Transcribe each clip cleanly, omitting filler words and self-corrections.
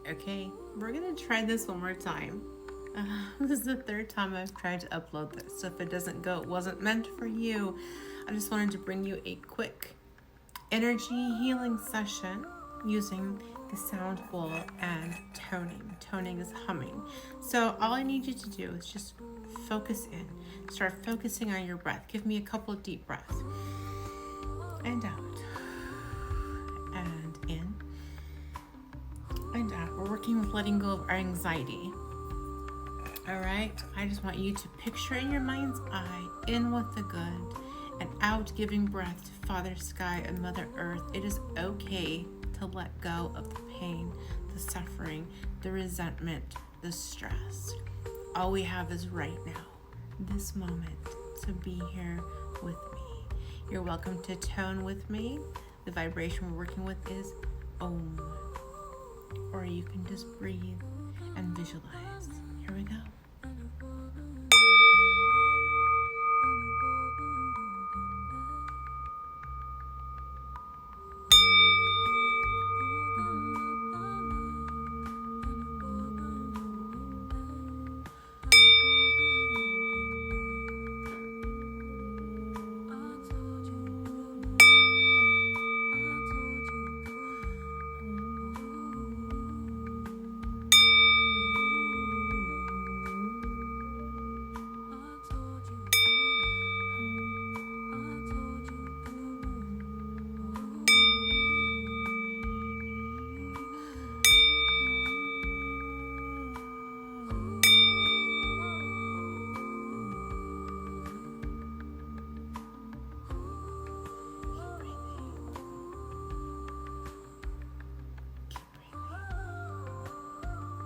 Okay, we're gonna try this one more time. This is the third time I've tried to upload this, so if it doesn't go, it wasn't meant for you. I just wanted to bring you a quick energy healing session using the sound bowl and toning. Toning is humming. So all I need you to do is just focus in. Start focusing on your breath. Give me a couple of deep breaths. And out. And in. And out. We're working with letting go of our anxiety. All right? I just want you to picture in your mind's eye, in with the good, and out giving breath to Father Sky and Mother Earth. It is okay to let go of the pain, the suffering, the resentment, the stress. All we have is right now, this moment, to be here with me. You're welcome to tone with me. The vibration we're working with is Om. Or you can just breathe and visualize. Here we go.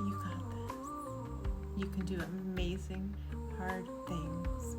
You got this. You can do amazing, hard things.